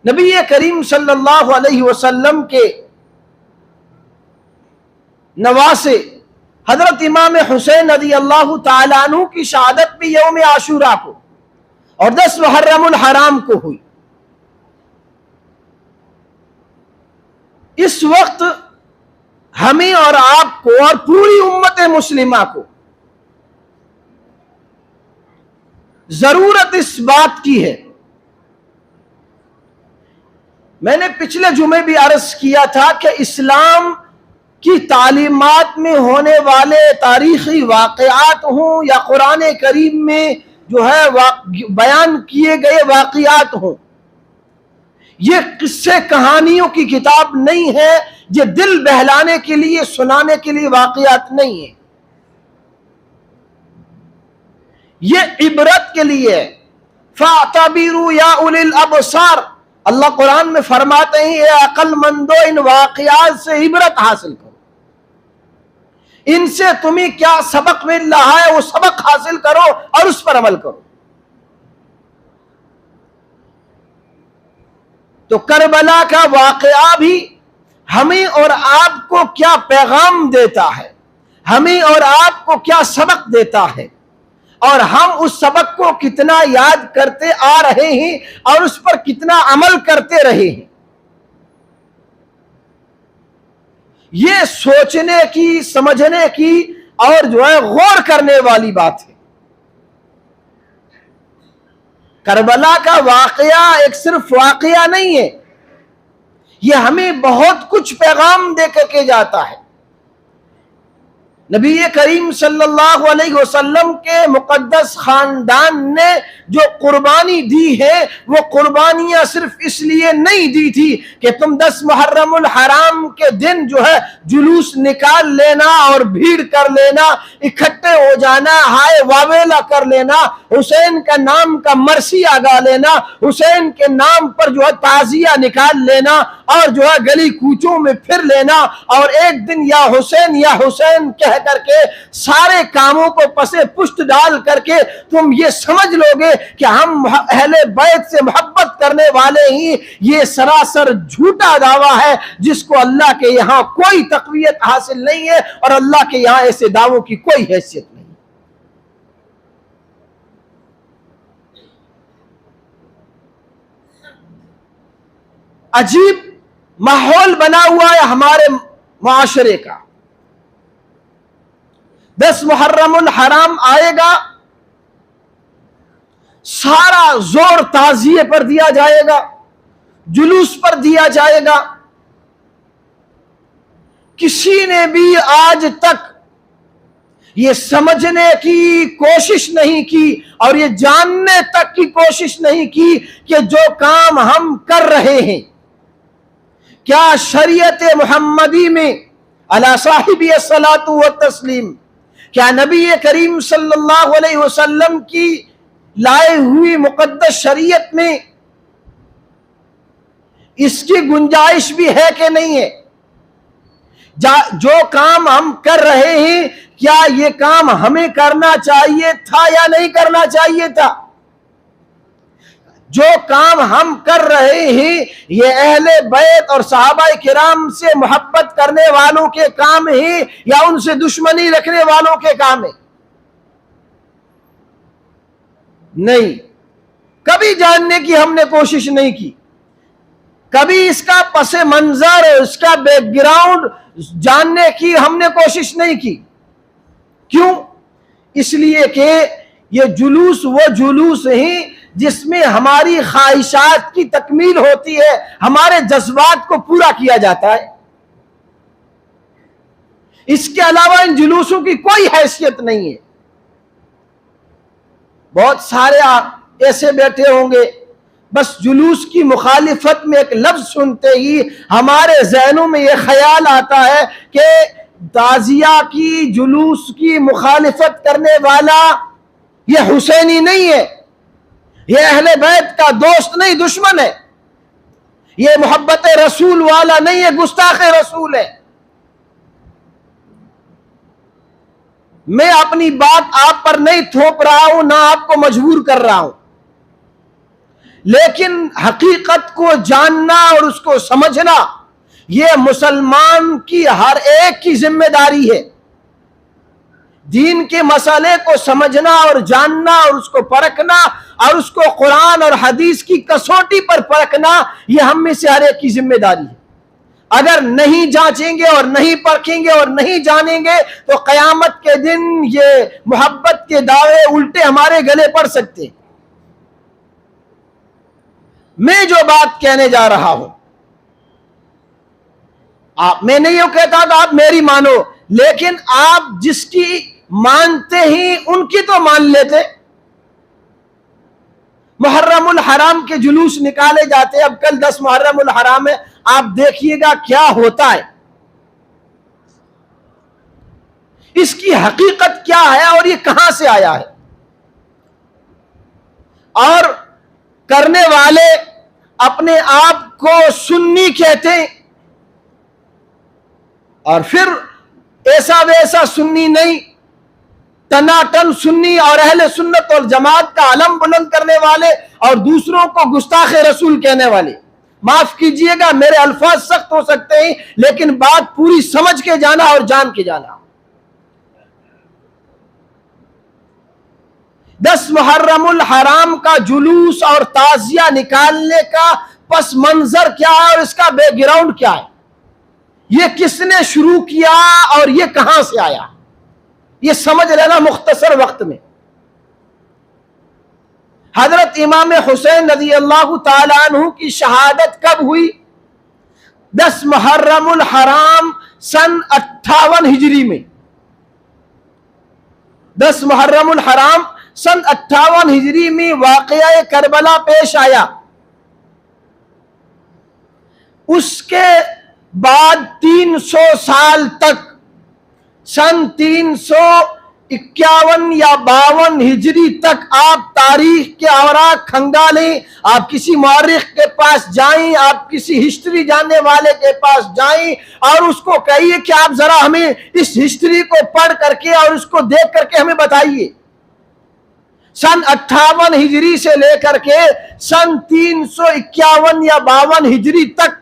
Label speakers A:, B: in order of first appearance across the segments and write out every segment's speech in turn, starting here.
A: نبی کریم صلی اللہ علیہ وسلم کے نواسے حضرت امام حسین رضی اللہ تعالیٰ عنہ کی شہادت بھی یوم عاشوراء کو اور 10 محرم الحرام کو ہوئی۔ اس وقت ہمیں اور آپ کو اور پوری امت مسلمہ کو ضرورت اس بات کی ہے، میں نے پچھلے جمعے بھی عرض کیا تھا کہ اسلام کی تعلیمات میں ہونے والے تاریخی واقعات ہوں یا قرآن کریم میں جو ہے بیان کیے گئے واقعات ہوں، یہ قصے کہانیوں کی کتاب نہیں ہے، یہ دل بہلانے کے لیے سنانے کے لیے واقعات نہیں ہے، یہ عبرت کے لیے۔ فَاعْتَبِرُوا يَا أُولِي الْأَبْصَارِ، اللہ قرآن میں فرماتے ہیں اے عقل مندو ان واقعات سے عبرت حاصل کرو، ان سے تمہیں کیا سبق مل رہا ہے وہ سبق حاصل کرو اور اس پر عمل کرو۔ تو کربلا کا واقعہ بھی ہمیں اور آپ کو کیا پیغام دیتا ہے، ہمیں اور آپ کو کیا سبق دیتا ہے، اور ہم اس سبق کو کتنا یاد کرتے آ رہے ہیں اور اس پر کتنا عمل کرتے رہے ہیں، یہ سوچنے کی، سمجھنے کی اور جو ہے غور کرنے والی بات ہے۔ کربلا کا واقعہ ایک صرف واقعہ نہیں ہے، یہ ہمیں بہت کچھ پیغام دے کر کے جاتا ہے۔ نبی کریم صلی اللہ علیہ وسلم کے مقدس خاندان نے جو قربانی دی ہے وہ قربانیاں صرف اس لیے نہیں دی تھی کہ تم 10 محرم الحرام کے دن جو ہے جلوس نکال لینا اور بھیڑ کر لینا، اکٹھے ہو جانا، ہائے واویلا کر لینا، حسین کا نام کا مرثیہ گا لینا، حسین کے نام پر جو ہے تعزیہ نکال لینا اور جو ہے گلی کوچوں میں پھر لینا اور ایک دن یا حسین کہہ کر کے سارے کاموں کو پسے پشت ڈال کر کے تم یہ سمجھ لو گے کہ ہم اہل بیت سے محبت کرنے والے ہی، یہ سراسر جھوٹا دعویٰ ہے جس کو اللہ کے یہاں کوئی تقویت حاصل نہیں ہے اور اللہ کے یہاں ایسے دعووں کی کوئی حیثیت نہیں۔ عجیب ماحول بنا ہوا ہے ہمارے معاشرے کا، 10 محرم الحرام آئے گا، سارا زور تعزیے پر دیا جائے گا، جلوس پر دیا جائے گا۔ کسی نے بھی آج تک یہ سمجھنے کی کوشش نہیں کی اور یہ جاننے تک کی کوشش نہیں کی کہ جو کام ہم کر رہے ہیں کیا شریعت محمدی میں علی صاحب الصلاۃ والتسلیم، کیا نبی کریم صلی اللہ علیہ وسلم کی لائے ہوئی مقدس شریعت میں اس کی گنجائش بھی ہے کہ نہیں ہے؟ جو کام ہم کر رہے ہیں کیا یہ کام ہمیں کرنا چاہیے تھا یا نہیں کرنا چاہیے تھا؟ جو کام ہم کر رہے ہیں یہ اہل بیت اور صحابہ کرام سے محبت کرنے والوں کے کام ہیں یا ان سے دشمنی رکھنے والوں کے کام ہیں؟ نہیں، کبھی جاننے کی ہم نے کوشش نہیں کی، کبھی اس کا پس منظر، اس کا بیک گراؤنڈ جاننے کی ہم نے کوشش نہیں کی۔ کیوں؟ اس لیے کہ یہ جلوس وہ جلوس ہیں جس میں ہماری خواہشات کی تکمیل ہوتی ہے، ہمارے جذبات کو پورا کیا جاتا ہے، اس کے علاوہ ان جلوسوں کی کوئی حیثیت نہیں ہے۔ بہت سارے ایسے بیٹھے ہوں گے بس جلوس کی مخالفت میں ایک لفظ سنتے ہی ہمارے ذہنوں میں یہ خیال آتا ہے کہ تعزیہ کی، جلوس کی مخالفت کرنے والا یہ حسینی نہیں ہے، یہ اہل بیت کا دوست نہیں دشمن ہے، یہ محبت رسول والا نہیں ہے گستاخ رسول ہے۔ میں اپنی بات آپ پر نہیں تھوپ رہا ہوں، نہ آپ کو مجبور کر رہا ہوں، لیکن حقیقت کو جاننا اور اس کو سمجھنا یہ مسلمان کی ہر ایک کی ذمہ داری ہے۔ دین کے مسئلے کو سمجھنا اور جاننا اور اس کو پرکھنا اور اس کو قرآن اور حدیث کی کسوٹی پر پرکھنا یہ ہم میں سے ہر ایک کی ذمہ داری ہے۔ اگر نہیں جانچیں گے اور نہیں پرکھیں گے اور نہیں جانیں گے تو قیامت کے دن یہ محبت کے دعوے الٹے ہمارے گلے پڑ سکتے۔ میں جو بات کہنے جا رہا ہوں، میں نہیں یوں کہتا کہ آپ میری مانو، لیکن آپ جس کی مانتے ہی ان کی تو مان لیتے۔ محرم الحرام کے جلوس نکالے جاتے، اب کل 10 محرم الحرام ہے، آپ دیکھیے گا کیا ہوتا ہے، اس کی حقیقت کیا ہے اور یہ کہاں سے آیا ہے۔ اور کرنے والے اپنے آپ کو سنی کہتے ہیں، اور پھر ایسا ویسا سنی نہیں، تناٹن سنی اور اہل سنت والجماعت کا علم بلند کرنے والے اور دوسروں کو گستاخ رسول کہنے والے۔ معاف کیجئے گا میرے الفاظ سخت ہو سکتے ہیں، لیکن بات پوری سمجھ کے جانا اور جان کے جانا۔ 10 محرم الحرام کا جلوس اور تعزیہ نکالنے کا پس منظر کیا ہے اور اس کا بیک گراؤنڈ کیا ہے، یہ کس نے شروع کیا اور یہ کہاں سے آیا، یہ سمجھ لینا مختصر وقت میں۔ حضرت امام حسین رضی اللہ تعالیٰ عنہ کی شہادت کب ہوئی؟ 10 محرم الحرام سن 58 ہجری میں۔ 10 محرم الحرام سن 58 ہجری میں واقعہ کربلا پیش آیا۔ اس کے بعد 300 سال تک، سن 351 یا 52 ہجری تک آپ تاریخ کے اوراق کھنگالیں، آپ کسی مورخ کے پاس جائیں، آپ کسی ہسٹری جاننے والے کے پاس جائیں اور اس کو کہیے کہ آپ ذرا ہمیں اس ہسٹری کو پڑھ کر کے اور اس کو دیکھ کر کے ہمیں بتائیے۔ سن 58 ہجری سے لے کر کے سن 351 یا 52 ہجری تک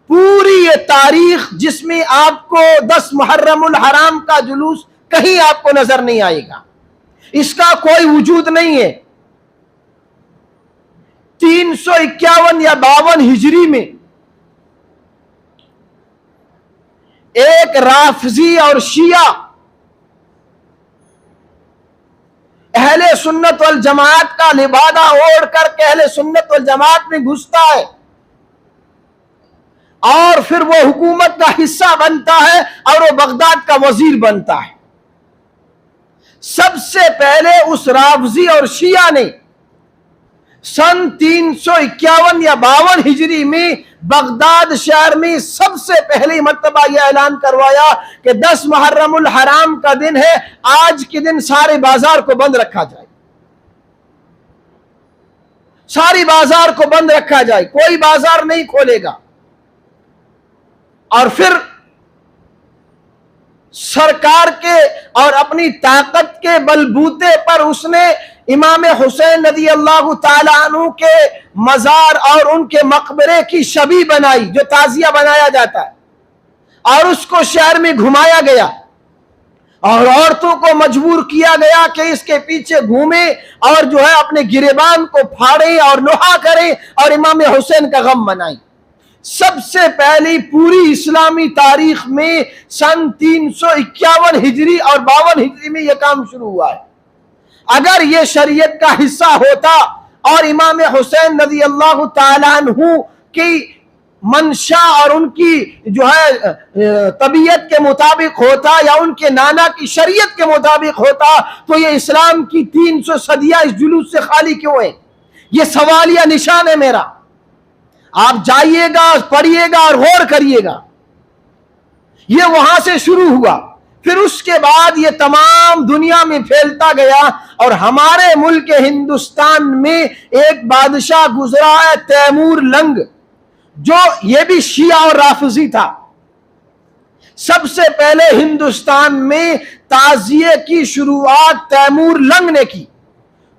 A: پوری یہ تاریخ جس میں آپ کو 10 محرم الحرام کا جلوس کہیں آپ کو نظر نہیں آئے گا، اس کا کوئی وجود نہیں ہے۔ 351 یا 52 ہجری میں ایک رافضی اور شیعہ اہل سنت والجماعت کا لبادہ اوڑھ کر کے اہل سنت والجماعت میں گھستا ہے اور پھر وہ حکومت کا حصہ بنتا ہے اور وہ بغداد کا وزیر بنتا ہے۔ سب سے پہلے اس رافضی اور شیعہ نے سن 351 یا 52 ہجری میں بغداد شہر میں سب سے پہلی مرتبہ یہ اعلان کروایا کہ 10 محرم الحرام کا دن ہے، آج کے دن سارے بازار کو بند رکھا جائے، ساری بازار کو بند رکھا جائے، کوئی بازار نہیں کھولے گا۔ اور پھر سرکار کے اور اپنی طاقت کے بلبوتے پر اس نے امام حسین رضی اللہ تعالیٰ عنہ کے مزار اور ان کے مقبرے کی شبیہ بنائی، جو تعزیہ بنایا جاتا ہے، اور اس کو شہر میں گھمایا گیا اور عورتوں کو مجبور کیا گیا کہ اس کے پیچھے گھومیں اور جو ہے اپنے گریبان کو پھاڑیں اور نوحہ کریں اور امام حسین کا غم منائیں۔ سب سے پہلی پوری اسلامی تاریخ میں سن 351 ہجری اور 52 ہجری میں یہ کام شروع ہوا ہے۔ اگر یہ شریعت کا حصہ ہوتا اور امام حسین رضی اللہ تعالیٰ عنہ کی منشا اور ان کی جو ہے طبیعت کے مطابق ہوتا یا ان کے نانا کی شریعت کے مطابق ہوتا تو یہ اسلام کی 300 صدیاں اس جلوس سے خالی کیوں ہیں؟ یہ سوالیہ نشان ہے میرا۔ آپ جائیے گا، پڑھیے گا اور غور کریے گا۔ یہ وہاں سے شروع ہوا، پھر اس کے بعد یہ تمام دنیا میں پھیلتا گیا اور ہمارے ملک ہندوستان میں ایک بادشاہ گزرا ہے تیمور لنگ، جو یہ بھی شیعہ اور رافضی تھا۔ سب سے پہلے ہندوستان میں تعزیے کی شروعات تیمور لنگ نے کی،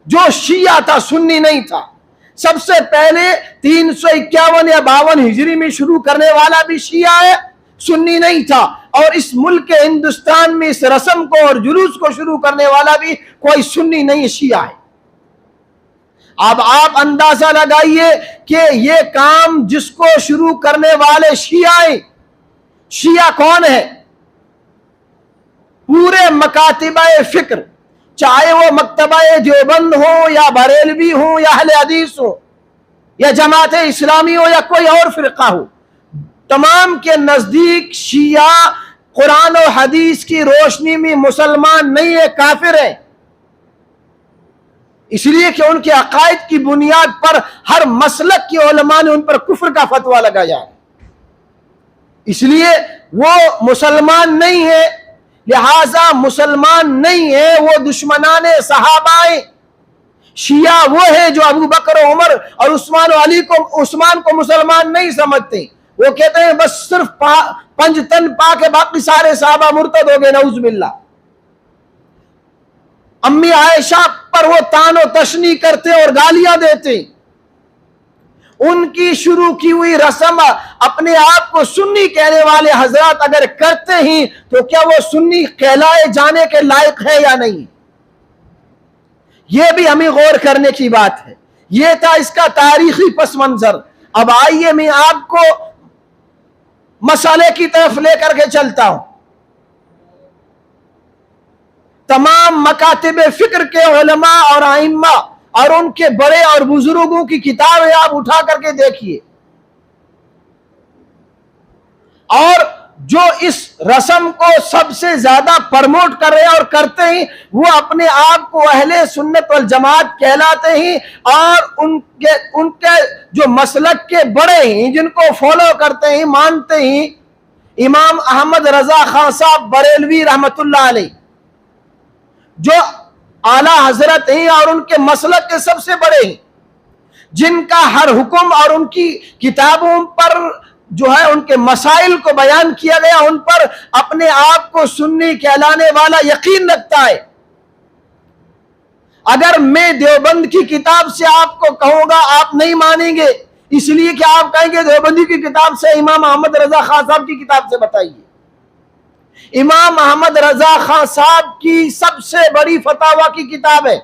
A: جو شیعہ تھا، سنی نہیں تھا۔ سب سے پہلے 351 یا 52 ہجری میں شروع کرنے والا بھی شیعہ ہے، سنی نہیں تھا، اور اس ملک ہندوستان میں اس رسم کو اور جلوس کو شروع کرنے والا بھی کوئی سنی نہیں، شیعہ ہے۔ اب آپ اندازہ لگائیے کہ یہ کام جس کو شروع کرنے والے شیعہ ہیں، شیعہ کون ہے؟ پورے مکاتبہ فکر، چاہے وہ مکتبہ دیوبند ہو یا بریلوی ہو یا اہل حدیث ہو یا جماعت اسلامی ہو یا کوئی اور فرقہ ہو، تمام کے نزدیک شیعہ قرآن و حدیث کی روشنی میں مسلمان نہیں ہے، کافر ہے، اس لیے کہ ان کے عقائد کی بنیاد پر ہر مسلک کے علماء نے ان پر کفر کا فتویٰ لگایا ہے، اس لیے وہ مسلمان نہیں ہے، لہذا مسلمان نہیں ہے، وہ دشمنان صحابہ ہیں۔ شیعہ وہ ہے جو ابو بکر و عمر اور عثمان کو مسلمان نہیں سمجھتے، وہ کہتے ہیں بس صرف 5 تن پاک باقی سارے صحابہ مرتد ہو گئے، نعوذ باللہ۔ امی عائشہ پر وہ طعن و تشنیع کرتے اور گالیاں دیتے، ان کی شروع کی ہوئی رسم اپنے آپ کو سنی کہنے والے حضرات اگر کرتے ہیں تو کیا وہ سنی کہلائے جانے کے لائق ہے یا نہیں؟ یہ بھی ہمیں غور کرنے کی بات ہے۔ یہ تھا اس کا تاریخی پس منظر۔ اب آئیے میں آپ کو مسئلے کی طرف لے کر کے چلتا ہوں۔ تمام مکاتب فکر کے علماء اور ائمہ اور ان کے بڑے اور بزرگوں کی کتابیں آپ اٹھا کر کے دیکھیے، اور جو اس رسم کو سب سے زیادہ پرموٹ کر رہے اور کرتے ہیں وہ اپنے آپ کو اہل سنت والجماعت کہلاتے ہیں، اور ان کے جو مسلک کے بڑے ہیں جن کو فالو کرتے ہیں، مانتے ہیں، امام احمد رضا خان صاحب بریلوی رحمت اللہ علیہ، جو اعلیٰ حضرت ہیں اور ان کے مسلک کے سب سے بڑے ہیں، جن کا ہر حکم اور ان کی کتابوں پر جو ہے ان کے مسائل کو بیان کیا گیا، ان پر اپنے آپ کو سنی کہلانے والا یقین رکھتا ہے۔ اگر میں دیوبند کی کتاب سے آپ کو کہوں گا آپ نہیں مانیں گے، اس لیے کہ آپ کہیں گے دیوبندی کی کتاب سے امام احمد رضا خان صاحب کی کتاب سے بتائیے۔ امام احمد رضا خان صاحب کی سب سے بڑی فتاوی کی کتاب ہے،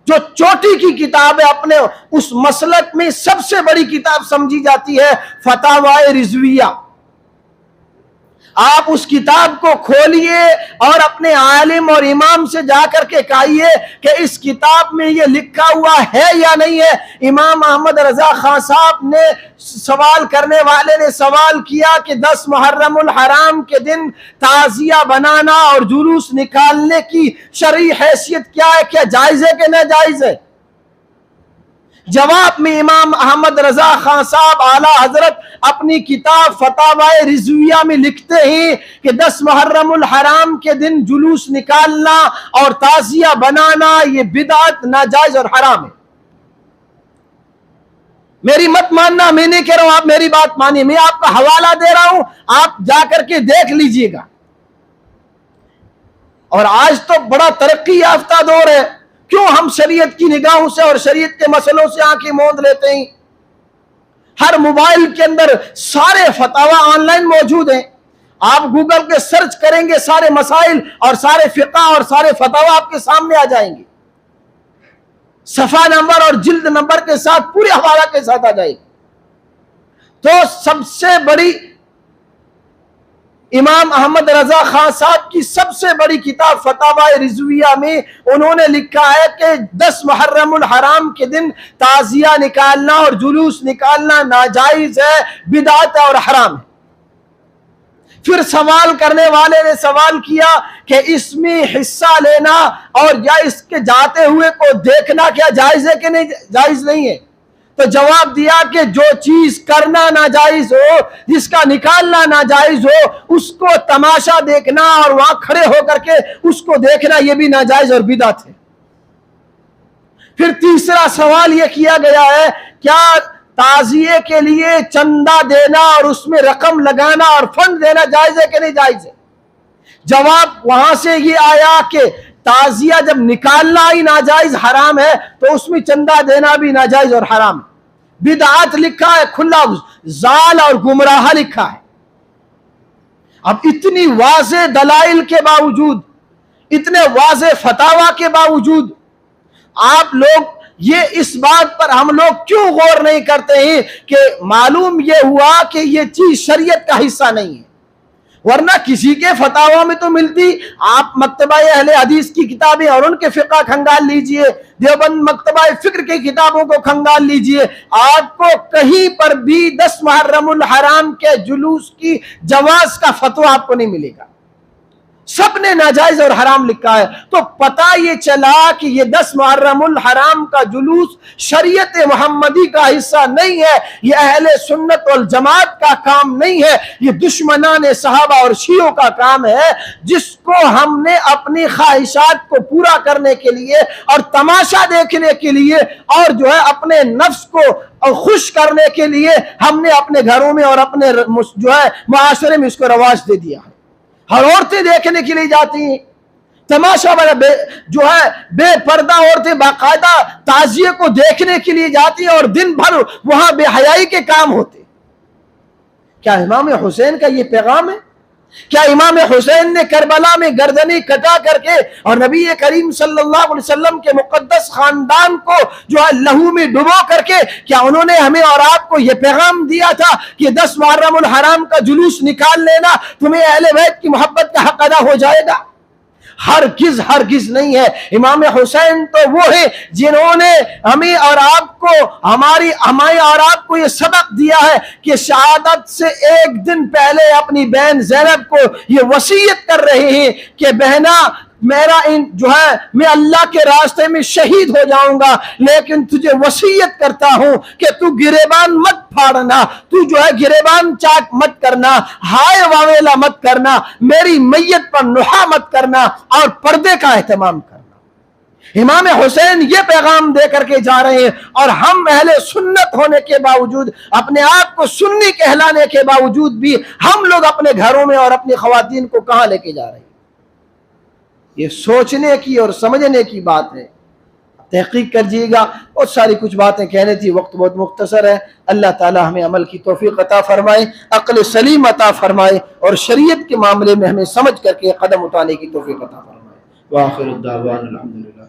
A: جو چوٹی کی کتاب ہے، اپنے اس مسلک میں سب سے بڑی کتاب سمجھی جاتی ہے، فتاوی رضویہ۔ آپ اس کتاب کو کھولیے اور اپنے عالم اور امام سے جا کر کے کہیے کہ اس کتاب میں یہ لکھا ہوا ہے یا نہیں ہے۔ امام احمد رضا خان صاحب نے سوال کرنے والے نے سوال کیا کہ 10 محرم الحرام کے دن تعزیہ بنانا اور جلوس نکالنے کی شرعی حیثیت کیا ہے، کیا جائز ہے کہ ناجائز ہے؟ جواب میں امام احمد رضا خان صاحب اعلیٰ حضرت اپنی کتاب فتاوی رضویہ میں لکھتے ہیں کہ 10 محرم الحرام کے دن جلوس نکالنا اور تعزیہ بنانا یہ بدعت، ناجائز اور حرام ہے۔ میری مت ماننا، میں نہیں کہہ رہا ہوں آپ میری بات مانیے، میں آپ کا حوالہ دے رہا ہوں، آپ جا کر کے دیکھ لیجئے گا۔ اور آج تو بڑا ترقی یافتہ دور ہے، کیوں ہم شریعت کی نگاہوں سے اور شریعت کے مسئلوں سے آنکھیں موند لیتے ہیں؟ ہر موبائل کے اندر سارے فتاوی آن لائن موجود ہیں، آپ گوگل کے سرچ کریں گے سارے مسائل اور سارے فقہ اور سارے فتاوی آپ کے سامنے آ جائیں گے، صفحہ نمبر اور جلد نمبر کے ساتھ، پورے حوالہ کے ساتھ آ جائے گی۔ تو سب سے بڑی امام احمد رضا خان صاحب کی سب سے بڑی کتاب فتاوی رضویہ میں انہوں نے لکھا ہے کہ 10 محرم الحرام کے دن تعزیہ نکالنا اور جلوس نکالنا ناجائز ہے، بدعت ہے اور حرام ہے۔ پھر سوال کرنے والے نے سوال کیا کہ اس میں حصہ لینا اور یا اس کے جاتے ہوئے کو دیکھنا کیا جائز ہے کہ نہیں جائز نہیں ہے؟ تو جواب دیا کہ جو چیز کرنا ناجائز ہو، جس کا نکالنا ناجائز ہو، اس کو تماشا دیکھنا اور وہاں کھڑے ہو کر کے اس کو دیکھنا یہ بھی ناجائز اور بدعت ہے۔ پھر تیسرا سوال یہ کیا گیا ہے، کیا تعزیے کے لیے چندہ دینا اور اس میں رقم لگانا اور فنڈ دینا جائز ہے کہ نہیں جائز ہے؟ جواب وہاں سے یہ آیا کہ تعزیہ جب نکالنا ہی ناجائز حرام ہے تو اس میں چندہ دینا بھی ناجائز اور حرام ہے. بدعات لکھا ہے کھلا، ضال اور گمراہ لکھا ہے. اب اتنی واضح دلائل کے باوجود، اتنے واضح فتاوی کے باوجود آپ لوگ یہ اس بات پر ہم لوگ کیوں غور نہیں کرتے ہیں کہ معلوم یہ ہوا کہ یہ چیز شریعت کا حصہ نہیں ہے. ورنہ کسی کے فتاوی میں تو ملتی. آپ مکتبہ اہل حدیث کی کتابیں اور ان کے فقہ کھنگال لیجئے، دیوبند مکتبہ فکر کی کتابوں کو کھنگال لیجئے، آپ کو کہیں پر بھی 10 محرم الحرام کے جلوس کی جواز کا فتویٰ آپ کو نہیں ملے گا. سب نے ناجائز اور حرام لکھا ہے. تو پتہ یہ چلا کہ یہ 10 محرم الحرام کا جلوس شریعت محمدی کا حصہ نہیں ہے، یہ اہل سنت والجماعت کا کام نہیں ہے، یہ دشمنان صحابہ اور شیعوں کا کام ہے، جس کو ہم نے اپنی خواہشات کو پورا کرنے کے لیے اور تماشا دیکھنے کے لیے اور جو ہے اپنے نفس کو خوش کرنے کے لیے ہم نے اپنے گھروں میں اور اپنے جو ہے معاشرے میں اس کو رواج دے دیا ہے. ہر عورتیں دیکھنے کے لیے جاتی ہیں تماشا والا، جو ہے بے پردہ عورتیں باقاعدہ تعزیے کو دیکھنے کے لیے جاتی ہیں اور دن بھر وہاں بے حیائی کے کام ہوتے. کیا امام حسین کا یہ پیغام ہے؟ کیا امام حسین نے کربلا میں گردنیں کٹا کر کے اور نبی کریم صلی اللہ علیہ وسلم کے مقدس خاندان کو جو ہے لہو میں ڈبو کر کے کیا انہوں نے ہمیں اور آپ کو یہ پیغام دیا تھا کہ 10 محرم الحرام کا جلوس نکال لینا تمہیں اہل بیت کی محبت کا حق ادا ہو جائے گا؟ ہرگز ہرگز نہیں ہے. امام حسین تو وہ ہیں جنہوں نے ہمیں اور آپ کو ہمیں اور آپ کو یہ سبق دیا ہے کہ شہادت سے ایک دن پہلے اپنی بہن زینب کو یہ وصیت کر رہے ہیں کہ بہنا میرا جو ہے میں اللہ کے راستے میں شہید ہو جاؤں گا، لیکن تجھے وصیت کرتا ہوں کہ تو گریبان مت پھاڑنا، تو جو ہے گریبان چاک مت کرنا، ہائے واویلا مت کرنا، میری میت پر نوحہ مت کرنا اور پردے کا اہتمام کرنا. امام حسین یہ پیغام دے کر کے جا رہے ہیں اور ہم اہل سنت ہونے کے باوجود، اپنے آپ کو سنی کہلانے کے باوجود بھی ہم لوگ اپنے گھروں میں اور اپنی خواتین کو کہاں لے کے جا رہے ہیں؟ یہ سوچنے کی اور سمجھنے کی بات ہے. تحقیق کریے گا. بہت ساری کچھ باتیں کہنے تھی، وقت بہت مختصر ہے. اللہ تعالی ہمیں عمل کی توفیق عطا فرمائے، عقل سلیم عطا فرمائے اور شریعت کے معاملے میں ہمیں سمجھ کر کے قدم اٹھانے کی توفیق عطا فرمائے. وآخر الدعوانا الحمدللہ.